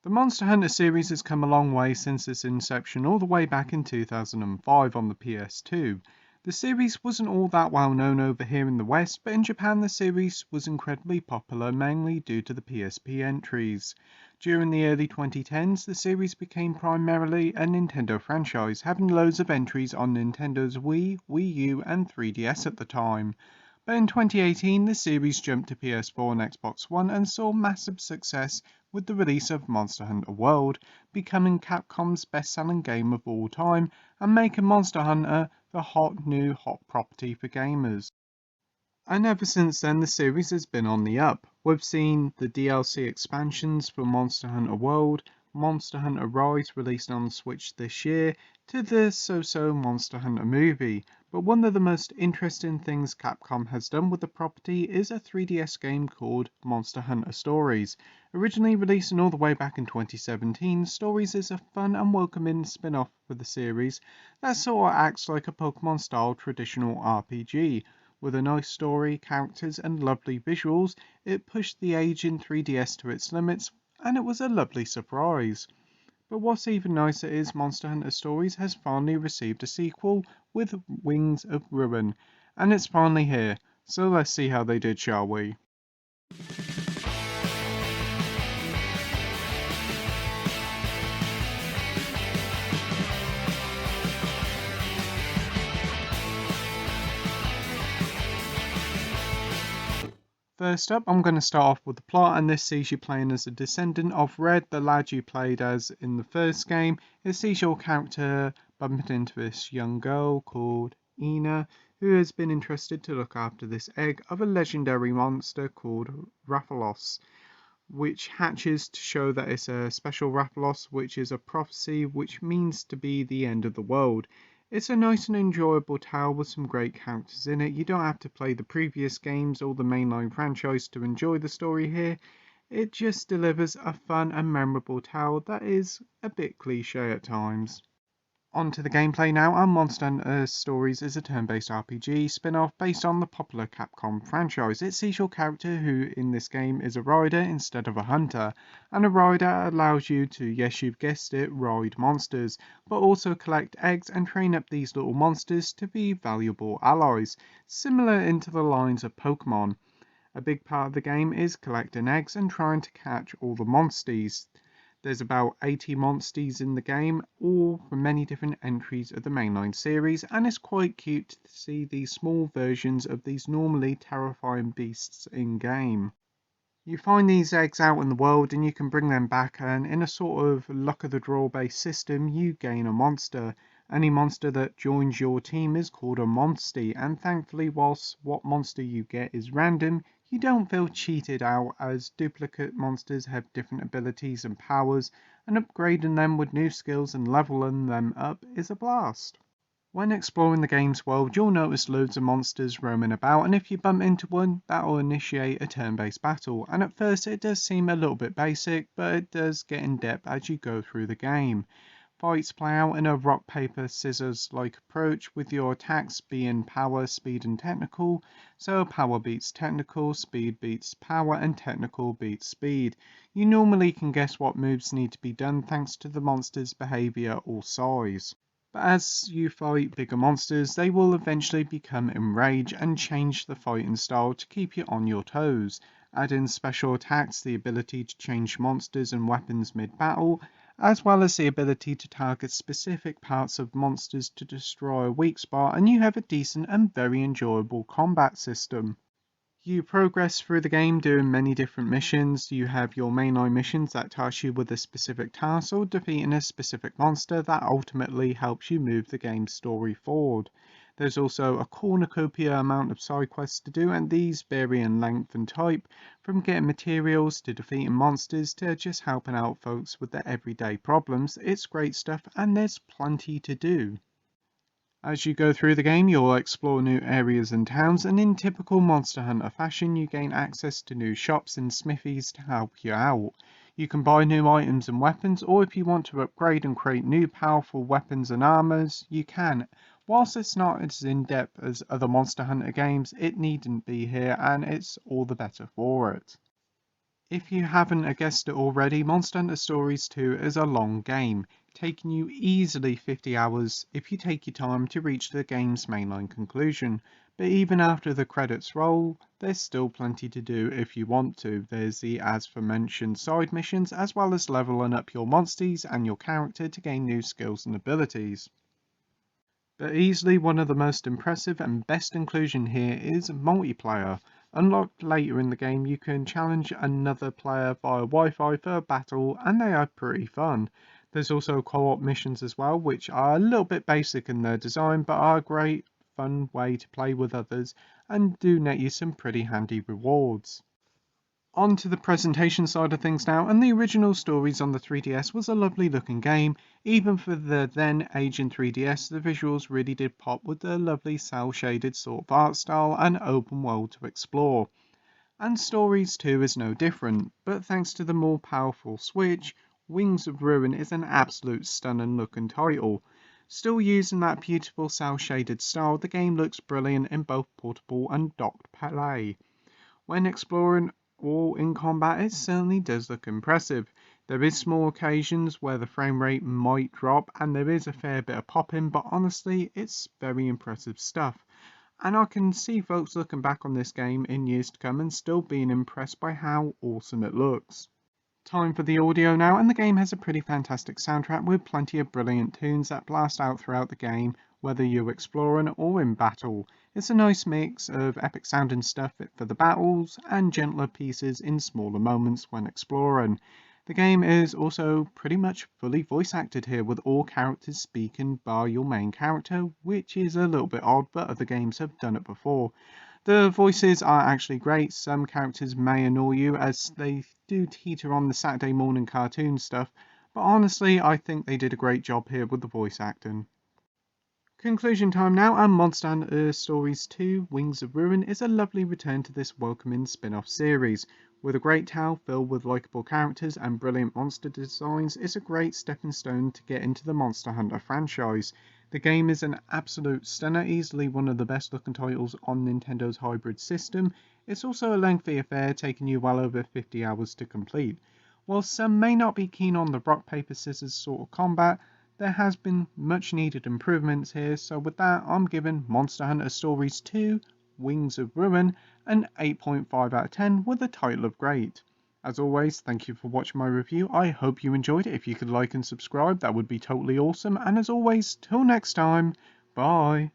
The Monster Hunter series has come a long way since its inception all the way back in 2005 on the PS2. The series wasn't all that well known over here in the West, but in Japan the series was incredibly popular mainly due to the PSP entries. During the early 2010s, the series became primarily a Nintendo franchise, having loads of entries on Nintendo's Wii, Wii U and 3DS at the time. But in 2018, the series jumped to PS4 and Xbox One and saw massive success with the release of Monster Hunter World, becoming Capcom's best-selling game of all time and making Monster Hunter the hot property for gamers. And ever since then, the series has been on the up. We've seen the DLC expansions for Monster Hunter World, Monster Hunter Rise released on Switch this year, to the so-so Monster Hunter movie. But one of the most interesting things Capcom has done with the property is a 3DS game called Monster Hunter Stories. Originally releasing all the way back in 2017, Stories is a fun and welcoming spin-off for the series that sort of acts like a Pokemon-style traditional RPG. With a nice story, characters and lovely visuals, it pushed the age in 3DS to its limits, and it was a lovely surprise. But what's even nicer is Monster Hunter Stories has finally received a sequel with Wings of Ruin, and it's finally here, so let's see how they did, shall we? First up, I'm going to start off with the plot, and this sees you playing as a descendant of Red, the lad you played as in the first game. It sees your character bumping into this young girl called Ina, who has been entrusted to look after this egg of a legendary monster called Rathalos, which hatches to show that it's a special Rathalos, which is a prophecy which means to be the end of the world. It's a nice and enjoyable tale with some great characters in it. You don't have to play the previous games or the mainline franchise to enjoy the story here. It just delivers a fun and memorable tale that is a bit cliche at times. On to the gameplay now, and Monster Hunter Stories is a turn-based RPG spin-off based on the popular Capcom franchise. It sees your character, who in this game is a rider instead of a hunter, and a rider allows you to, yes you've guessed it, ride monsters, but also collect eggs and train up these little monsters to be valuable allies, similar into the lines of Pokemon. A big part of the game is collecting eggs and trying to catch all the monsties. There's about 80 monsties in the game, all from many different entries of the mainline series, and it's quite cute to see these small versions of these normally terrifying beasts in game. You find these eggs out in the world and you can bring them back, and in a sort of luck of the draw based system you gain a monster. Any monster that joins your team is called a monstie, and thankfully whilst what monster you get is random, you don't feel cheated out, as duplicate monsters have different abilities and powers, and upgrading them with new skills and leveling them up is a blast. When exploring the game's world, you'll notice loads of monsters roaming about, and if you bump into one, that'll initiate a turn-based battle. And at first it does seem a little bit basic, but it does get in depth as you go through the game. Fights play out in a rock, paper, scissors like approach, with your attacks being power, speed and technical. So power beats technical, speed beats power and technical beats speed. You normally can guess what moves need to be done thanks to the monster's behaviour or size. But as you fight bigger monsters, they will eventually become enraged and change the fighting style to keep you on your toes. Add in special attacks, the ability to change monsters and weapons mid-battle, as well as the ability to target specific parts of monsters to destroy a weak spot, and you have a decent and very enjoyable combat system. You progress through the game doing many different missions. You have your mainline missions that task you with a specific task or defeating a specific monster that ultimately helps you move the game's story forward. There's also a cornucopia amount of side quests to do, and these vary in length and type, from getting materials to defeating monsters to just helping out folks with their everyday problems. It's great stuff and there's plenty to do. As you go through the game, you'll explore new areas and towns, and in typical Monster Hunter fashion, you gain access to new shops and smithies to help you out. You can buy new items and weapons, or if you want to upgrade and create new powerful weapons and armors, you can. Whilst it's not as in-depth as other Monster Hunter games, it needn't be here, and it's all the better for it. If you haven't guessed it already, Monster Hunter Stories 2 is a long game, taking you easily 50 hours if you take your time to reach the game's mainline conclusion. But even after the credits roll, there's still plenty to do if you want to. There's the as aforementioned side missions, as well as leveling up your monsters and your character to gain new skills and abilities. But easily one of the most impressive and best inclusion here is multiplayer. Unlocked later in the game, you can challenge another player via Wi-Fi for a battle, and they are pretty fun. There's also co-op missions as well, which are a little bit basic in their design, but are a great fun way to play with others and do net you some pretty handy rewards. On to the presentation side of things now, and the original Stories on the 3DS was a lovely looking game. Even for the then aging 3DS, the visuals really did pop with the lovely cel shaded sort of art style and open world to explore. And Stories 2 is no different, but thanks to the more powerful Switch, Wings of Ruin is an absolute stunning looking title. Still using that beautiful cel shaded style, the game looks brilliant in both portable and docked play. When exploring or in combat, it certainly does look impressive. There is small occasions where the frame rate might drop and there is a fair bit of popping, but honestly it's very impressive stuff. And I can see folks looking back on this game in years to come and still being impressed by how awesome it looks. Time for the audio now, and the game has a pretty fantastic soundtrack with plenty of brilliant tunes that blast out throughout the game, whether you're exploring or in battle. It's a nice mix of epic sounding stuff for the battles and gentler pieces in smaller moments when exploring. The game is also pretty much fully voice acted here, with all characters speaking bar your main character, which is a little bit odd, but other games have done it before. The voices are actually great. Some characters may annoy you as they do teeter on the Saturday morning cartoon stuff, but honestly I think they did a great job here with the voice acting. Conclusion time now, and Monster Hunter Stories 2 Wings of Ruin is a lovely return to this welcoming spin-off series. With a great tale filled with likeable characters and brilliant monster designs, it's a great stepping stone to get into the Monster Hunter franchise. The game is an absolute stunner, easily one of the best looking titles on Nintendo's hybrid system. It's also a lengthy affair, taking you well over 50 hours to complete. While some may not be keen on the rock paper scissors sort of combat, there has been much needed improvements here, so with that I'm giving Monster Hunter Stories 2 Wings of Ruin an 8.5 out of 10 with a title of great. As always, thank you for watching my review. I hope you enjoyed it. If you could like and subscribe, that would be totally awesome. And as always, till next time, bye.